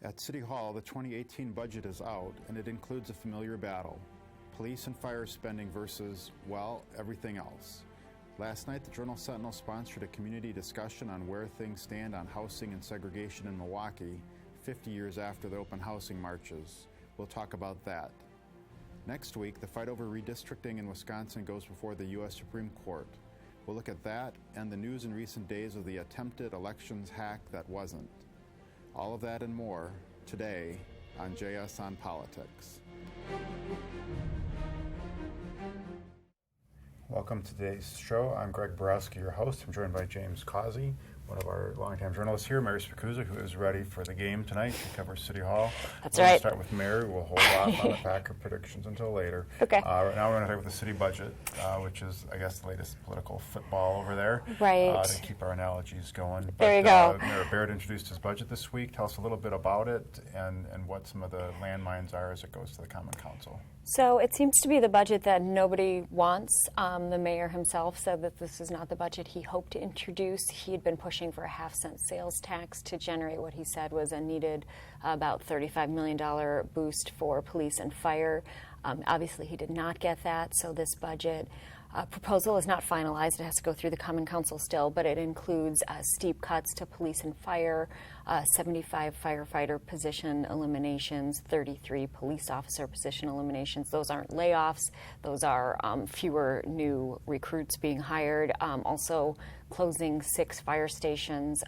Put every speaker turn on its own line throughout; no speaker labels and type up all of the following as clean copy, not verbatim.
At City Hall, the 2018 budget is out, and it includes a familiar battle: police and fire spending versus, well, everything else. Last night, the Journal-Sentinel sponsored a community discussion on where things stand on housing and segregation in Milwaukee, 50 years after the open housing marches. We'll talk about that. Next week, the fight over redistricting in Wisconsin goes before the U.S. Supreme Court. We'll look at that and the news in recent days of the attempted elections hack that wasn't. All of that and more today on JS on Politics. Welcome to today's show. I'm Greg Borowski, your host. I'm joined by James Causey, one of our longtime journalists here, Mary Spikuza, who is ready for the game tonight. She covers City Hall.
That's right.
We'll start with Mary. We'll hold off on the Packer predictions until later.
Okay.
Right now we're going to talk about the city budget, which is, I guess, the latest political football over there.
Right.
To keep our analogies going.
There you go.
Mayor Baird introduced his budget this week. Tell us a little bit about it and what some of the landmines are as it goes to the Common Council.
So it seems to be the budget that nobody wants. The mayor himself said that this is not the budget he hoped to introduce. He had been pushing for a half-cent sales tax to generate what he said was a needed about $35 million boost for police and fire. Obviously, he did not get that, so this budget proposal is not finalized. It has to go through the Common Council still, but it includes steep cuts to police and fire, 75 firefighter position eliminations, 33 police officer position eliminations. Those aren't layoffs. Those are fewer new recruits being hired. Also closing 6 fire stations,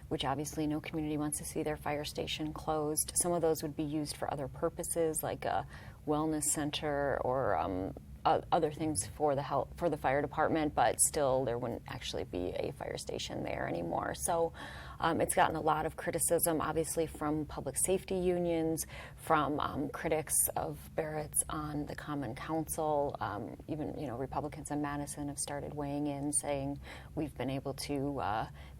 which obviously no community wants to see their fire station closed. Some of those would be used for other purposes, like a wellness center or other things for the fire department, but still there wouldn't actually be a fire station there anymore. So it's gotten a lot of criticism, obviously, from public safety unions, from critics of Barrett's on the Common Council. Even Republicans in Madison have started weighing in, saying we've been able to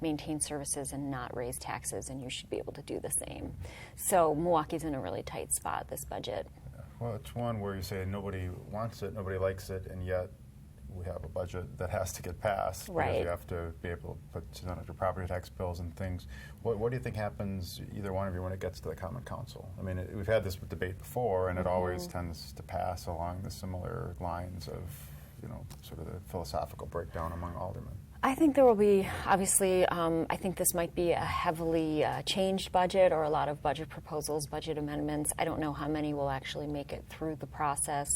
maintain services and not raise taxes, and you should be able to do the same. So Milwaukee's in a really tight spot, this budget.
Well, it's one where you say nobody wants it, nobody likes it, and yet we have a budget that has to get passed.
Right.
Because you have to be able to put on your property tax bills and things. What do you think happens, either one of you, when it gets to the Common Council? I mean, we've had this debate before, and it always tends to pass along the similar lines of, sort of the philosophical breakdown among aldermen.
I think there will be, obviously, I think this might be a heavily changed budget or a lot of budget proposals, budget amendments. I don't know how many will actually make it through the process.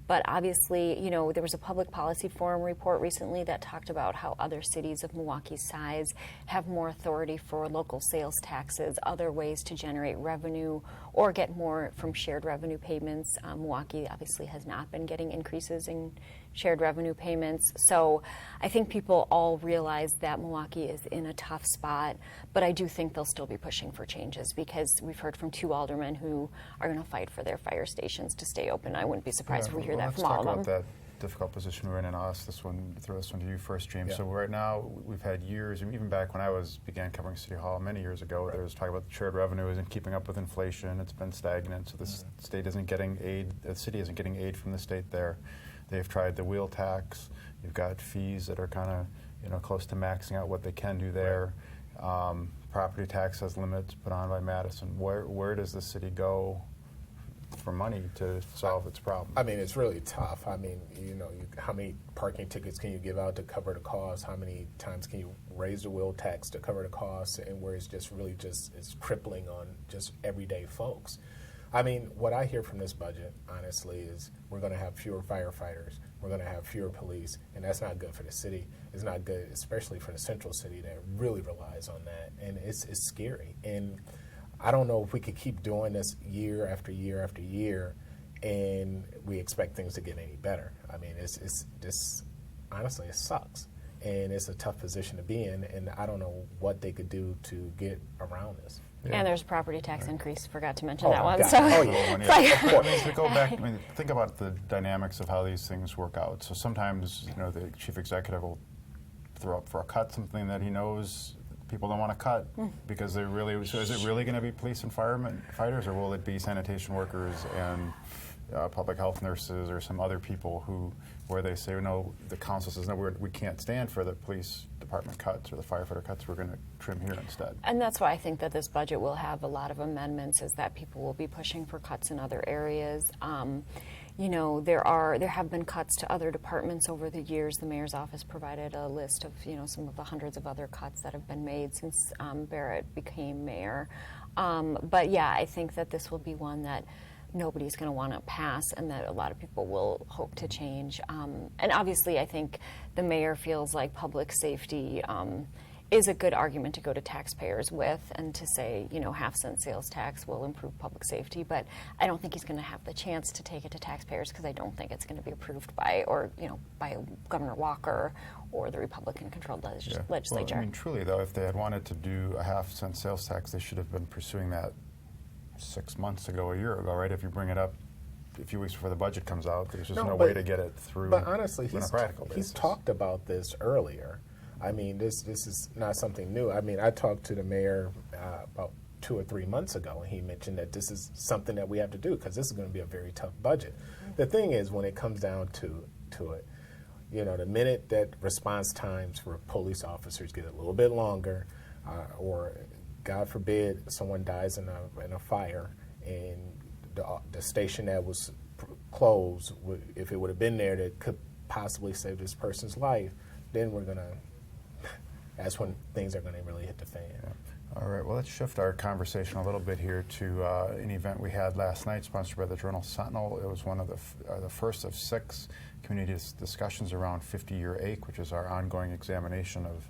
But obviously, there was a public policy forum report recently that talked about how other cities of Milwaukee's size have more authority for local sales taxes, other ways to generate revenue or get more from shared revenue payments. Milwaukee obviously has not been getting increases in shared revenue payments. So I think people all realize that Milwaukee is in a tough spot, but I do think they'll still be pushing for changes because we've heard from 2 aldermen who are going to fight for their fire stations to stay open. I wouldn't be surprised if we hear that from all of them.
Let's talk about that difficult position we're in, and I'll throw this one to you first, James. Yeah. So right now, we've had years, even back when I began covering City Hall many years ago, there was talk about the shared revenue isn't keeping up with inflation. It's been stagnant, so the state isn't getting aid, the city isn't getting aid from the state there. They've tried the wheel tax. You've got fees that are kind of, close to maxing out what they can do there. Property tax has limits put on by Madison. Where does the city go for money to solve its problem?
I mean, it's really tough. I mean, how many parking tickets can you give out to cover the cost? How many times can you raise the wheel tax to cover the cost? And where it's just really it's crippling on just everyday folks. I mean, what I hear from this budget, honestly, is we're going to have fewer firefighters, we're going to have fewer police, and that's not good for the city. It's not good, especially for the central city that really relies on that, and it's scary. And I don't know if we could keep doing this year after year after year, and we expect things to get any better. I mean, it's honestly, it sucks, and it's a tough position to be in, and I don't know what they could do to get around this.
Yeah. And there's a property tax increase. Forgot to mention that one.
God.
So.
To go back, think about the dynamics of how these things work out. So sometimes, the chief executive will throw up for a cut something that he knows people don't want to cut because so is it really going to be police and fighters, or will it be sanitation workers and public health nurses or some other people where they say, no, the council says, no, we can't stand for the police department cuts or the firefighter cuts, we're going to trim here instead.
And that's why I think that this budget will have a lot of amendments, is that people will be pushing for cuts in other areas. You know, there have been cuts to other departments over the years. The mayor's office provided a list of, you know, some of the hundreds of other cuts that have been made since Barrett became mayor. But yeah, I think that this will be one that nobody's going to want to pass, and that a lot of people will hope to change. And obviously, I think the mayor feels like public safety is a good argument to go to taxpayers with, and to say, you know, half-cent sales tax will improve public safety. But I don't think he's going to have the chance to take it to taxpayers, because I don't think it's going to be approved by, or, you know, by Governor Walker or the Republican-controlled legislature.
Well, I mean, truly, though, if they had wanted to do a half-cent sales tax, they should have been pursuing that 6 months ago, a year ago, right? If you bring it up a few weeks before the budget comes out, there's just no way to get it through.
But honestly,
on a practical basis.
He's talked about this earlier. I mean, this is not something new. I mean, I talked to the mayor about 2 or 3 months ago, and he mentioned that this is something that we have to do, because this is going to be a very tough budget. The thing is, when it comes down to it, you know, the minute that response times for police officers get a little bit longer, or God forbid someone dies in a fire, and the station that was closed, if it would have been there, that could possibly save this person's life, then that's when things are going to really hit the fan.
Yeah. All right, well, let's shift our conversation a little bit here to an event we had last night, sponsored by the Journal Sentinel. It was one of the first of 6 community discussions around 50-year ache, which is our ongoing examination of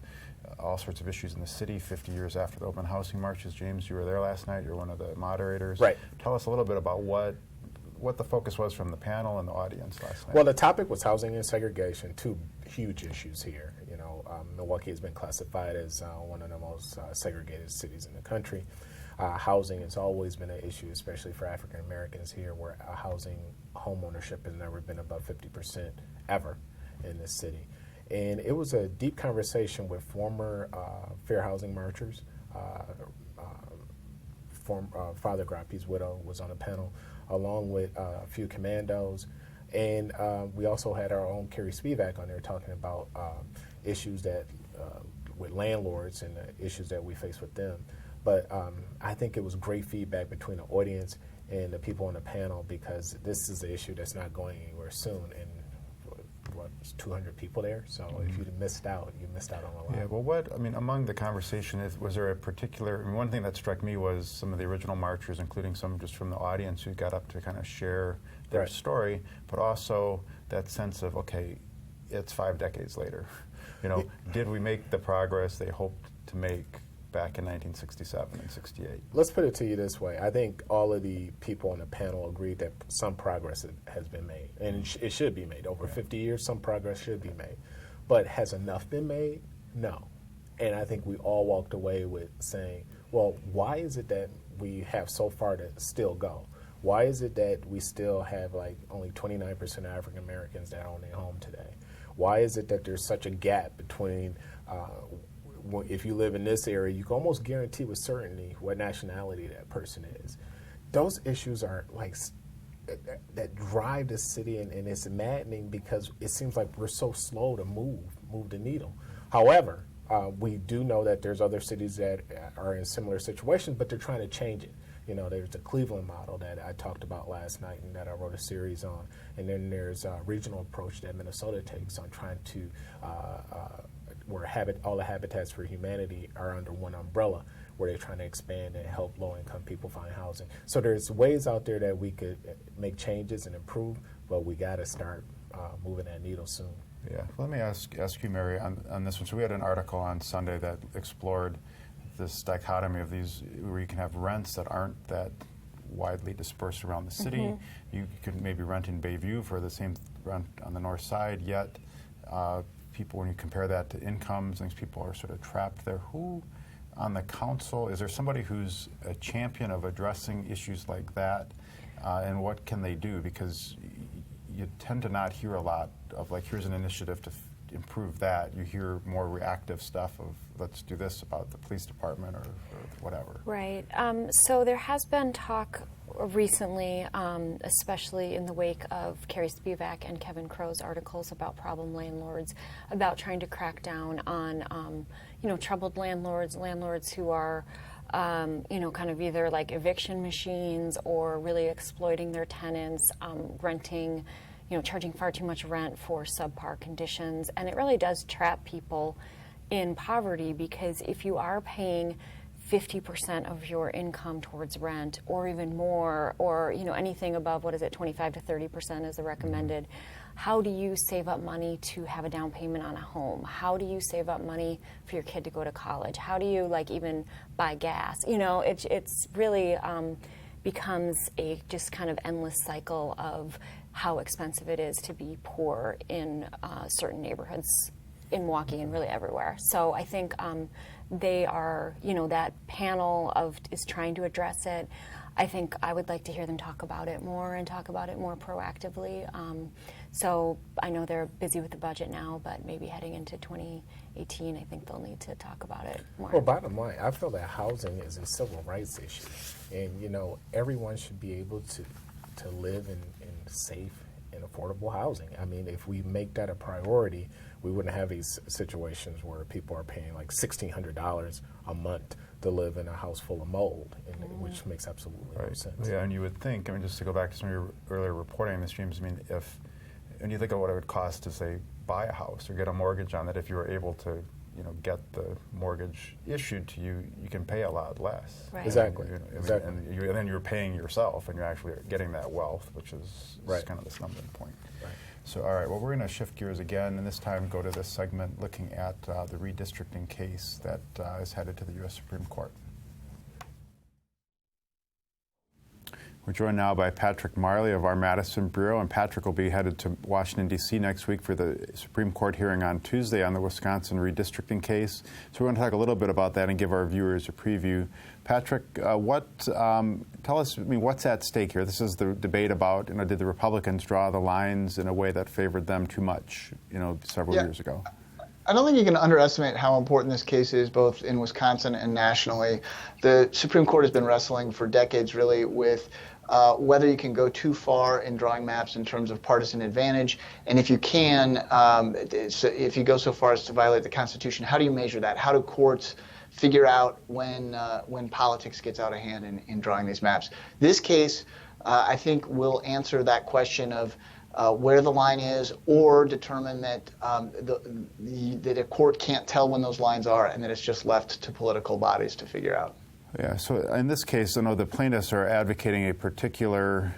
all sorts of issues in the city 50 years after the open housing marches. James, you were there last night. You're one of the moderators.
Right.
Tell us a little bit about what the focus was from the panel and the audience last night.
Well, the topic was housing and segregation, 2 huge issues here. You know, Milwaukee has been classified as one of the most segregated cities in the country. Housing has always been an issue, especially for African Americans here, where home ownership has never been above 50% ever in this city. And it was a deep conversation with former fair housing marchers. Father Grappi's widow was on the panel, along with a few commandos. And we also had our own Carrie Spivak on there talking about issues that with landlords and the issues that we face with them. But I think it was great feedback between the audience and the people on the panel, because this is an issue that's not going anywhere soon. And it's 200 people there, so if you missed out, you missed out on a lot.
Yeah, well, among the conversation, was there a particular, one thing that struck me was some of the original marchers, including some just from the audience who got up to kind of share their story, but also that sense of, okay, it's 5 decades later. You know, did we make the progress they hoped to make back in 1967 and 68?
Let's put it to you this way. I think all of the people on the panel agreed that some progress has been made, and it should be made. Over 50 years, some progress should be made. But has enough been made? No. And I think we all walked away with saying, well, why is it that we have so far to still go? Why is it that we still have like only 29% of African Americans that own a home today? Why is it that there's such a gap between if you live in this area, you can almost guarantee with certainty what nationality that person is. Those issues are like that drive the city, and it's maddening because it seems like we're so slow to move the needle. However, we do know that there's other cities that are in similar situations, but they're trying to change it. You know, there's the Cleveland model that I talked about last night and that I wrote a series on, and then there's a regional approach that Minnesota takes on trying to where all the Habitats for Humanity are under one umbrella, where they're trying to expand and help low-income people find housing. So there's ways out there that we could make changes and improve, but we got to start moving that needle soon.
Yeah. Let me ask you, Mary, on this one. So we had an article on Sunday that explored this dichotomy of these, where you can have rents that aren't that widely dispersed around the city. Mm-hmm. You could maybe rent in Bayview for the same rent on the north side, yet people, when you compare that to incomes, things, people are sort of trapped there. Who on the council, is there somebody who's a champion of addressing issues like that, and what can they do? Because you tend to not hear a lot of, like, here's an initiative to improve that. You hear more reactive stuff of, let's do this about the police department or whatever.
Right. So there has been talk recently, especially in the wake of Carrie Spivak and Kevin Crow's articles about problem landlords, about trying to crack down on, troubled landlords who are, kind of either like eviction machines or really exploiting their tenants, renting, charging far too much rent for subpar conditions. And it really does trap people in poverty, because if you are paying 50% of your income towards rent, or even more, or anything above 25 to 30% is the recommended. How do you save up money to have a down payment on a home? How do you save up money for your kid to go to college? How do you even buy gas? It's really becomes a just kind of endless cycle of how expensive it is to be poor in certain neighborhoods in Milwaukee and really everywhere. So I think they are, that panel is trying to address it. I think I would like to hear them talk about it more and talk about it more proactively. So I know they're busy with the budget now, but maybe heading into 2018, I think they'll need to talk about it more.
Well, bottom line, I feel that housing is a civil rights issue. And, everyone should be able to live in safe and affordable housing. I mean, if we make that a priority, we wouldn't have these situations where people are paying like $1,600 a month to live in a house full of mold, which makes absolutely no sense.
Yeah, and you would think, just to go back to some of your earlier reporting, Ms. James, when you think of what it would cost to, say, buy a house or get a mortgage on it, if you were able to, get the mortgage issued to you, you can pay a lot less.
Right.
Exactly.
Exactly. And then you're paying yourself, and you're actually getting that wealth, which is kind of the stumbling point.
Right.
So, all right, well, we're going to shift gears again, and this time go to this segment looking at the redistricting case that is headed to the U.S. Supreme Court. We're joined now by Patrick Marley of our Madison Bureau, and Patrick will be headed to Washington, D.C. next week for the Supreme Court hearing on Tuesday on the Wisconsin redistricting case. So we're going to talk a little bit about that and give our viewers a preview. Patrick, tell us, what's at stake here? This is the debate about, did the Republicans draw the lines in a way that favored them too much, several years ago?
I don't think you can underestimate how important this case is, both in Wisconsin and nationally. The Supreme Court has been wrestling for decades, really, with whether you can go too far in drawing maps in terms of partisan advantage, and if you can, if you go so far as to violate the Constitution, how do you measure that? How do courts figure out when politics gets out of hand in drawing these maps? This case, I think, will answer that question of where the line is, or determine that that a court can't tell when those lines are, and that it's just left to political bodies to figure out.
Yeah, so in this case, the plaintiffs are advocating a particular,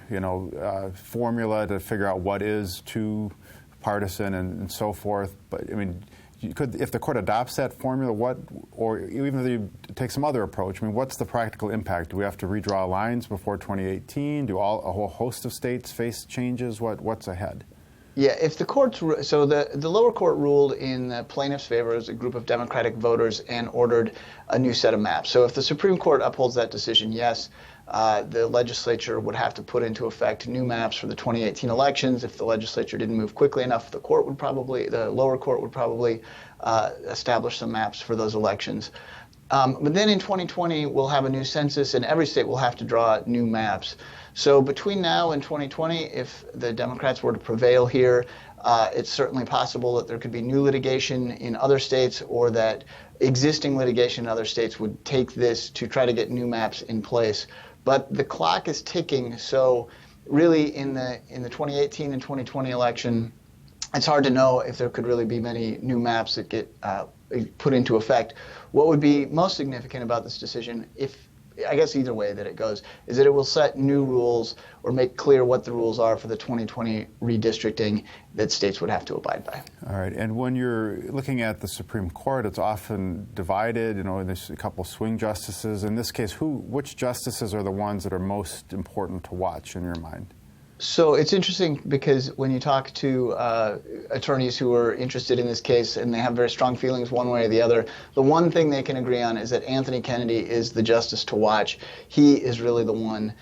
formula to figure out what is too partisan and so forth. But if the court adopts that formula, or even if you take some other approach, what's the practical impact? Do we have to redraw lines before 2018? Do a whole host of states face changes? What's ahead?
Yeah, if the courts, so the lower court ruled in the plaintiff's favor as a group of Democratic voters and ordered a new set of maps. So if the Supreme Court upholds that decision, yes, the legislature would have to put into effect new maps for the 2018 elections. If the legislature didn't move quickly enough, the lower court would probably establish some maps for those elections. But then in 2020, we'll have a new census, and every state will have to draw new maps. So between now and 2020, if the Democrats were to prevail here, it's certainly possible that there could be new litigation in other states, or that existing litigation in other states would take this to try to get new maps in place. But the clock is ticking, so really in the 2018 and 2020 election, it's hard to know if there could really be many new maps that get put into effect. What would be most significant about this decision, I guess either way that it goes, is that it will set new rules or make clear what the rules are for the 2020 redistricting that states would have to abide by.
All right, and when you're looking at the Supreme Court, it's often divided, there's a couple swing justices. In this case, which justices are the ones that are most important to watch in your mind?
So it's interesting because when you talk to attorneys who are interested in this case and they have very strong feelings one way or the other, the one thing they can agree on is that Anthony Kennedy is the justice to watch. He is really the one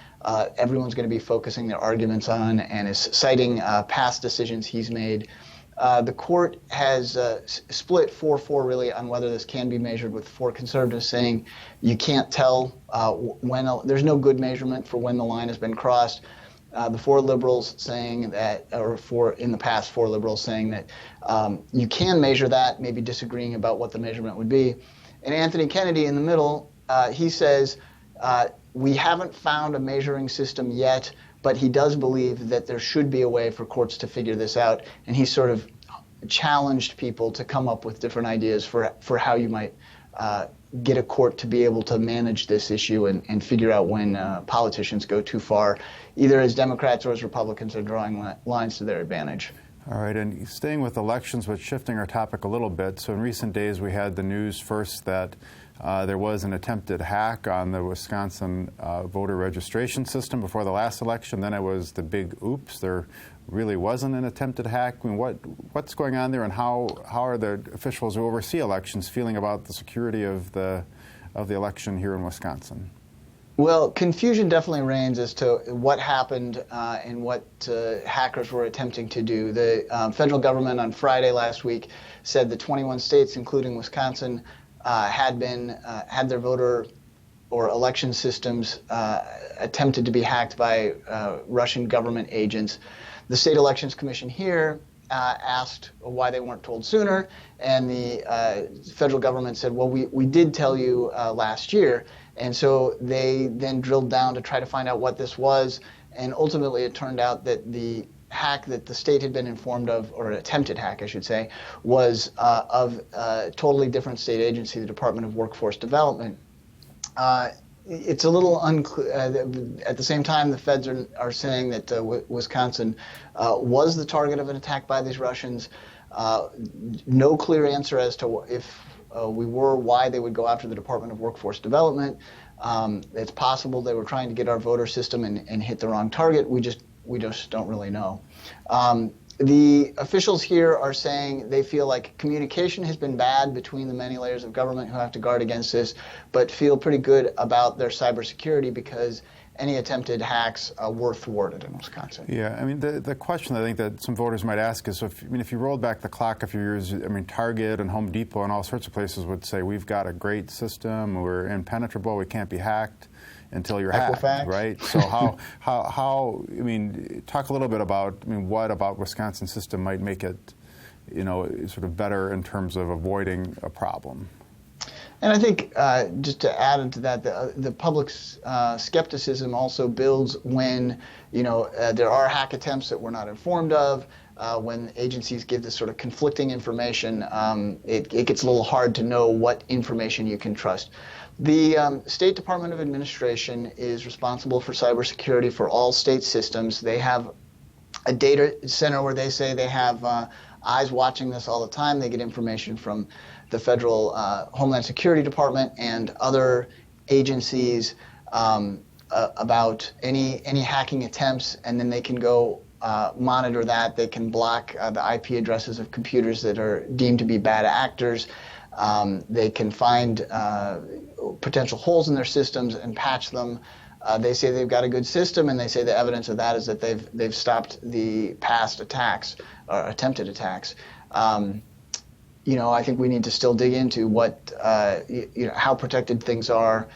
everyone's going to be focusing their arguments on, and is citing past decisions he's made. The court has split 4-4 really on whether this can be measured, with 4 conservatives saying you can't tell there's no good measurement for when the line has been crossed. The 4 liberals saying that, in the past 4 liberals saying that you can measure that, maybe disagreeing about what the measurement would be. And Anthony Kennedy in the middle, he says, we haven't found a measuring system yet, but he does believe that there should be a way for courts to figure this out. And he sort of challenged people to come up with different ideas for how you might get a court to be able to manage this issue and figure out when politicians go too far, either as Democrats or as Republicans are drawing lines to their advantage.
All right, and staying with elections, but shifting our topic a little bit. So in recent days, we had the news first that there was an attempted hack on the Wisconsin voter registration system before the last election. Then it was the big oops. There really wasn't an attempted hack. I mean, what's going on there, and how are the officials who oversee elections feeling about the security of the election here in Wisconsin?
Well, confusion definitely reigns as to what happened and what hackers were attempting to do. The federal government on Friday last week said the 21 states, including Wisconsin, had their voter or election systems attempted to be hacked by Russian government agents. The State Elections Commission here asked why they weren't told sooner, and the federal government said, well, we did tell you last year. And so they then drilled down to try to find out what this was, and ultimately it turned out that the hack that the state had been informed of, or an attempted hack, I should say, was of a totally different state agency, the Department of Workforce Development. It's a little unclear. At the same time, the feds are saying that Wisconsin was the target of an attack by these Russians. No clear answer as to if we were, why they would go after the Department of Workforce Development. It's possible they were trying to get our voter system and hit the wrong target. We just don't really know. The officials here are saying they feel like communication has been bad between the many layers of government who have to guard against this, but feel pretty good about their cybersecurity because any attempted hacks were thwarted in Wisconsin.
Yeah, I mean, the question I think that some voters might ask is, if you rolled back the clock a few years, I mean, Target and Home Depot and all sorts of places would say, we've got a great system, we're impenetrable, we can't be hacked until you're hacked, right? So how, I mean, talk a little bit about, I mean, what about Wisconsin's system might make it, sort of better in terms of avoiding a problem?
And I think just to add into that, the public's skepticism also builds when, there are hack attempts that we're not informed of. When agencies give this sort of conflicting information, it gets a little hard to know what information you can trust. The State Department of Administration is responsible for cybersecurity for all state systems. They have a data center where they say they have eyes watching this all the time. They get information from the Federal Homeland Security Department and other agencies about any hacking attempts, and then they can go monitor that. They can block the IP addresses of computers that are deemed to be bad actors. They can find potential holes in their systems and patch them. They say they've got a good system, and they say the evidence of that is that they've stopped the past attacks or attempted attacks. I think we need to still dig into what, how protected things are,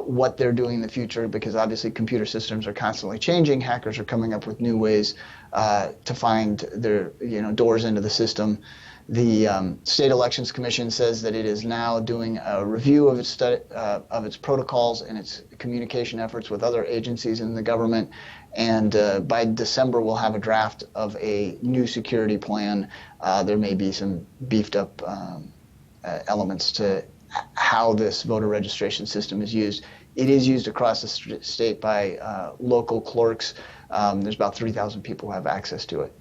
what they're doing in the future, because obviously computer systems are constantly changing. Hackers are coming up with new ways to find their, doors into the system. The State Elections Commission says that it is now doing a review of its protocols and its communication efforts with other agencies in the government. And by December, we'll have a draft of a new security plan. There may be some beefed up elements to how this voter registration system is used. It is used across the state by local clerks. There's about 3,000 people who have access to it.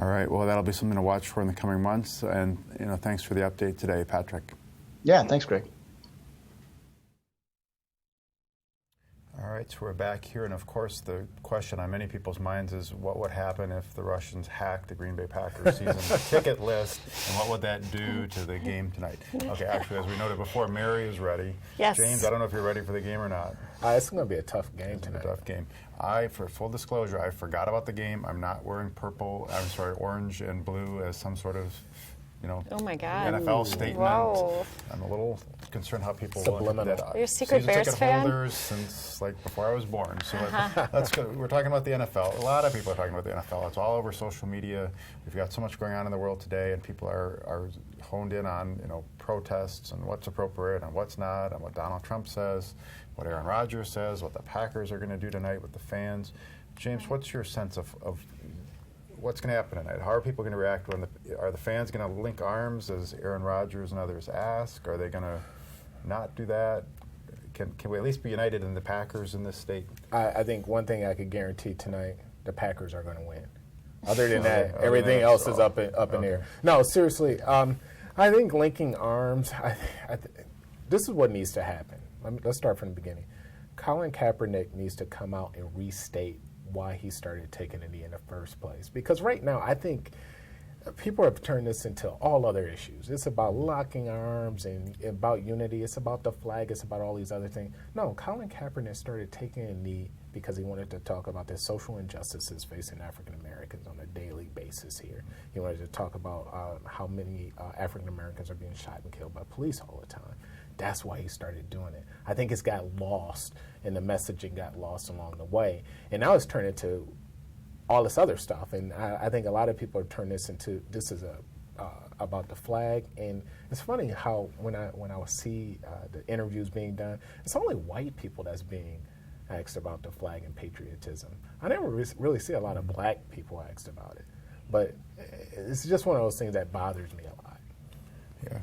All right. Well, that'll be something to watch for in the coming months. And, thanks for the update today, Patrick.
Yeah, thanks, Greg.
All right. right, so we're back here, and of course the question on many people's minds is what would happen if the Russians hacked the Green Bay Packers season ticket list, and what would that do to the game tonight? Okay, actually, as we noted before, Mary is ready.
Yes.
James, I don't know if you're ready for the game or not.
It's going to be a tough game
It's
tonight.
a tough game. For full disclosure, I forgot about the game. I'm not wearing orange and blue as some sort of,
Oh my God.
NFL statement.
Whoa.
I'm a little concerned how people
Subliminal.
look at
You're a secret
season
Bears
ticket
fan?
holders since before I was born. So let's go. We're talking about the NFL. A lot of people are talking about the NFL. It's all over social media. We've got so much going on in the world today, and people are honed in on protests and what's appropriate and what's not, and what Donald Trump says, what Aaron Rodgers says, what the Packers are going to do tonight with the fans. James, what's your sense of what's going to happen tonight? How are people going to react are the fans going to link arms as Aaron Rodgers and others ask? Are they going to not do that? Can we at least be united in the Packers in this state?
I think one thing I could guarantee tonight, the Packers are going to win. Other than that,
Other
everything
than
else
that,
is up in air. No, seriously, I think linking arms, this is what needs to happen. Let's start from the beginning. Colin Kaepernick needs to come out and restate why he started taking a knee in the first place. Because right now, I think people have turned this into all other issues. It's about locking arms and about unity. It's about the flag. It's about all these other things. No, Colin Kaepernick started taking a knee because he wanted to talk about the social injustices facing African Americans on a daily basis here. He wanted to talk about how many African Americans are being shot and killed by police all the time. That's why he started doing it. I think it's got lost, and the messaging got lost along the way. And now it's turned into all this other stuff. And I think a lot of people have turned this into, this is about the flag. And it's funny how when I see the interviews being done, it's only white people that's being asked about the flag and patriotism. I never really see a lot of black people asked about it. But it's just one of those things that bothers me a lot.
Yeah,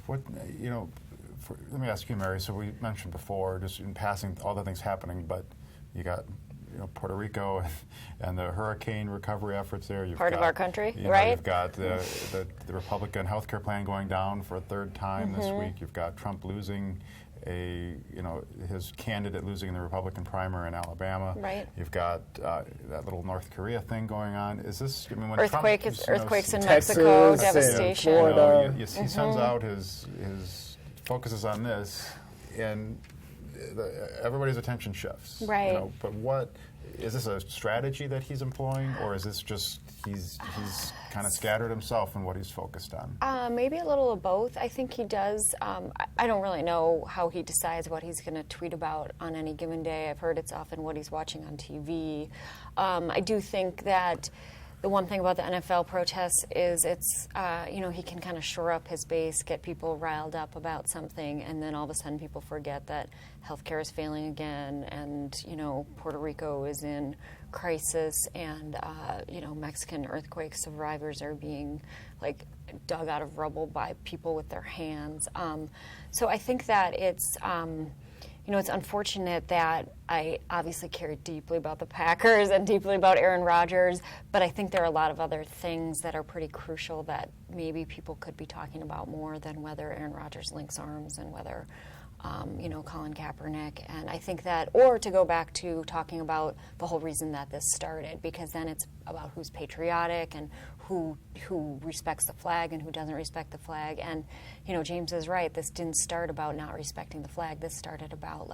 let me ask you, Mary. So we mentioned before, just in passing, all the things happening, but you got Puerto Rico and the hurricane recovery efforts there.
Part of our country, right?
You've got the Republican health care plan going down for a third time this week. You've got Trump losing his candidate losing in the Republican primary in Alabama.
Right.
You've got that little North Korea thing going on. Is this, when
earthquakes in
Texas
Mexico,
and
devastation.
Florida.
He sends out his focuses on this, and everybody's attention shifts.
Right.
But what is this, a strategy that he's employing, or is this just he's kind of scattered himself in what he's focused on?
Maybe a little of both. I think he does. I don't really know how he decides what he's going to tweet about on any given day. I've heard it's often what he's watching on TV. I do think that the one thing about the NFL protests is it's, he can kind of shore up his base, get people riled up about something, and then all of a sudden people forget that healthcare is failing again, and, Puerto Rico is in crisis, and, Mexican earthquake survivors are being, dug out of rubble by people with their hands. So I think that it's... it's unfortunate that I obviously care deeply about the Packers and deeply about Aaron Rodgers, but I think there are a lot of other things that are pretty crucial that maybe people could be talking about more than whether Aaron Rodgers links arms and whether, Colin Kaepernick. And I think that, or to go back to talking about the whole reason that this started, because then it's about who's patriotic and who respects the flag and who doesn't respect the flag. And, James is right. This didn't start about not respecting the flag. This started about,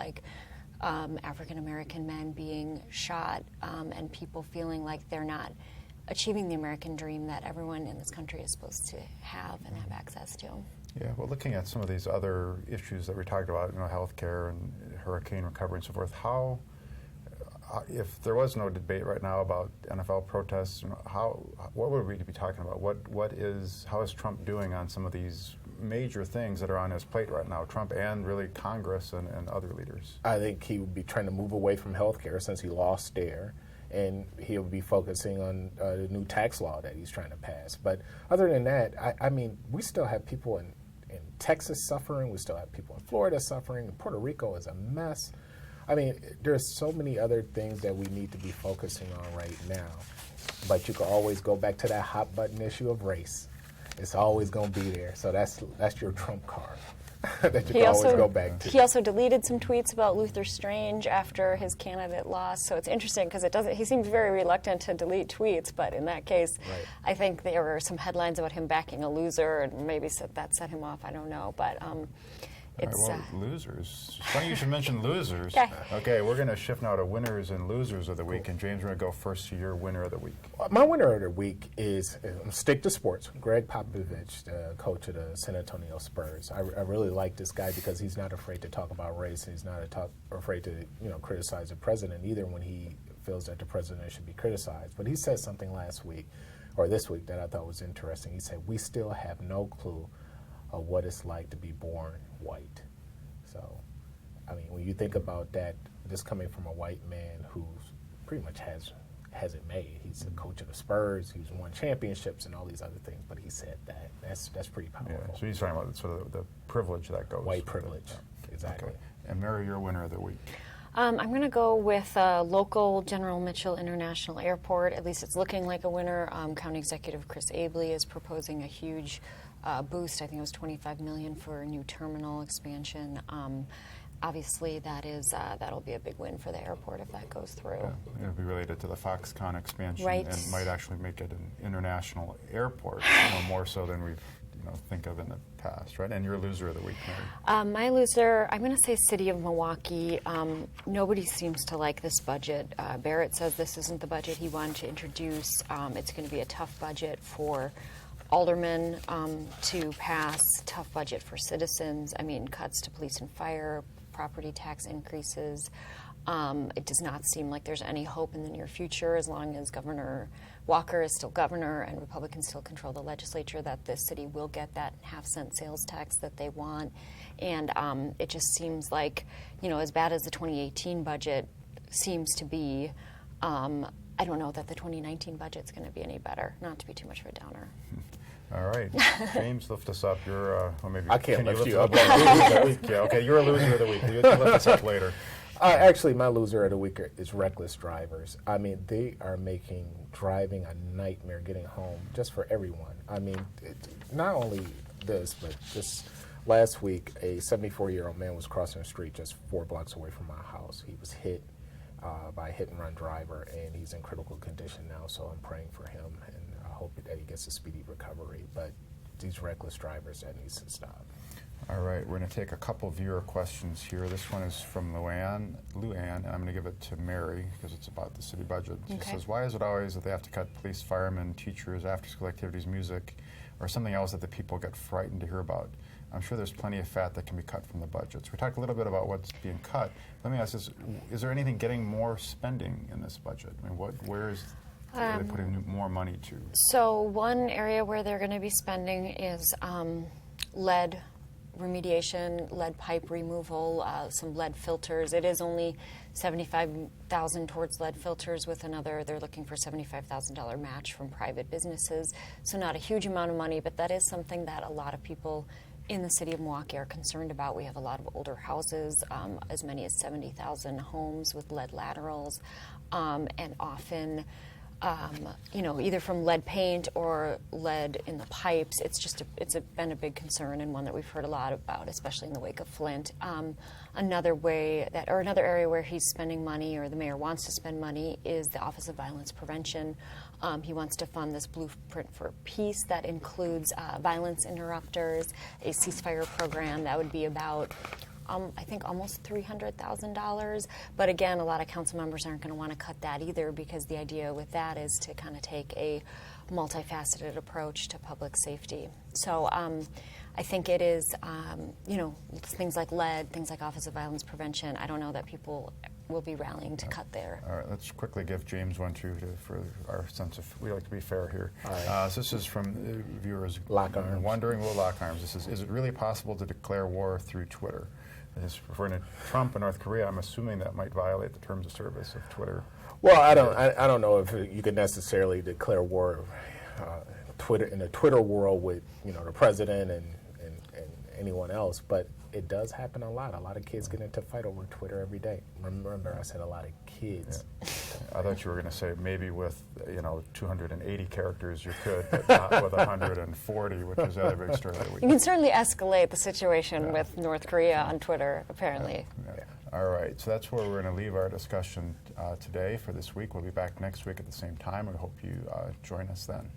African American men being shot and people feeling like they're not achieving the American dream that everyone in this country is supposed to have and have access to.
Yeah, well, looking at some of these other issues that we talked about, healthcare and hurricane recovery and so forth, how, if there was no debate right now about NFL protests, what would we be talking about? How is Trump doing on some of these major things that are on his plate right now, Trump and really Congress and other leaders? I
think he would be trying to move away from healthcare since he lost there, and he'll be focusing on the new tax law that he's trying to pass. But other than that, we still have people in Texas suffering. We still have people in Florida suffering. Puerto Rico is a mess. There's so many other things that we need to be focusing on right now. But you can always go back to that hot button issue of race. It's always going to be there. So that's your trump card. that you can always go back to.
He also deleted some tweets about Luther Strange after his candidate lost. So it's interesting because he seems very reluctant to delete tweets, but in that case,
Right.
I think there were some headlines about him backing a loser, and maybe that set him off. I don't know, but it's
All right, well, losers. It's funny you should mention losers.
Okay.
Okay, we're going to shift now to winners and losers of the week. And James, we're going to go first to your winner of the week.
My winner of the week is, stick to sports, Greg Popovich, the coach of the San Antonio Spurs. I really like this guy because he's not afraid to talk about race, and he's not afraid to criticize the president either when he feels that the president should be criticized. But he said something this week that I thought was interesting. He said, "We still have no clue of what it's like to be born white." So, I mean, when you think about that, this coming from a white man who pretty much has it made. He's the coach of the Spurs. He's won championships and all these other things. But he said that. That's pretty powerful.
Yeah, so he's talking about sort of the privilege that goes.
White privilege, exactly.
Okay. And Mary, your winner of the week.
I'm going to go with local General Mitchell International Airport. At least it's looking like a winner. County Executive Chris Abley is proposing a huge boost. I think it was $25 million for a new terminal expansion. Obviously, that'll be a big win for the airport if that goes through.
Yeah, it'll be related to the Foxconn expansion,
Right.
and might actually make it an international airport, more so than we've think of in the past, right? And your loser of the week, Mary.
My loser, I'm going to say City of Milwaukee. Nobody seems to like this budget. Barrett says this isn't the budget he wanted to introduce. It's going to be a tough budget for aldermen to pass, tough budget for citizens. I mean, cuts to police and fire, property tax increases. It does not seem like there's any hope in the near future, as long as Governor Walker is still governor and Republicans still control the legislature, that the city will get that half-cent sales tax that they want. And it just seems like, as bad as the 2018 budget seems to be, I don't know that the 2019 budget's going to be any better, not to be too much of a downer.
All right. James, lift us up. You're, maybe
I can't lift you up.
Yeah, okay, you're a loser of the week. You can lift us up later.
Actually, my loser of the week is reckless drivers. I mean, they are making driving a nightmare getting home just for everyone. I mean, not only this, but just last week, a 74-year-old man was crossing the street just 4 blocks away from my house. He was hit by a hit-and-run driver, and he's in critical condition now, so I'm praying for him, and I hope that he gets a speedy recovery. But these reckless drivers, that needs to stop.
All right, we're going to take a couple viewer questions here. This one is from Luann, and I'm going to give it to Mary because it's about the city budget. She says, why is it always that they have to cut police, firemen, teachers, after-school activities, music, or something else that the people get frightened to hear about? I'm sure there's plenty of fat that can be cut from the budgets. We talked a little bit about what's being cut. Let me ask this, is there anything getting more spending in this budget? I mean, where is they putting more money to?
So one area where they're going to be spending is lead remediation, lead pipe removal, some lead filters. It is only $75,000 towards lead filters with another, they're looking for $75,000 match from private businesses. So not a huge amount of money, but that is something that a lot of people in the city of Milwaukee are concerned about. We have a lot of older houses, as many as 70,000 homes with lead laterals, and often either from lead paint or lead in the pipes. It's been a big concern and one that we've heard a lot about, especially in the wake of Flint. Another area where he's spending money, or the mayor wants to spend money, is the Office of Violence Prevention. He wants to fund this Blueprint for Peace that includes violence interrupters, a ceasefire program that would be about I think almost $300,000. But again, a lot of council members aren't going to want to cut that either, because the idea with that is to kind of take a multifaceted approach to public safety. So I think it is, things like lead, things like Office of Violence Prevention. I don't know that people will be rallying to cut there.
All right, let's quickly give James one, too, for our sense of, we like to be fair here.
All right.
So this is from viewers
Lock arms.
wondering, will lock arms. This is it really possible to declare war through Twitter? This is referring to Trump and North Korea. I'm assuming that might violate the terms of service of Twitter.
Well, I don't know if you could necessarily declare war in the Twitter world with the president and anyone else, but it does happen a lot. A lot of kids get into a fight over Twitter every day. Remember, I said a lot of kids
I thought you were going to say maybe with 280 characters you could, but not with 140, which is the other big story that we.
You can certainly escalate the situation with North Korea on Twitter, apparently.
Yeah. All right, so that's where we're going to leave our discussion today for this week. We'll be back next week at the same time. We hope you join us then.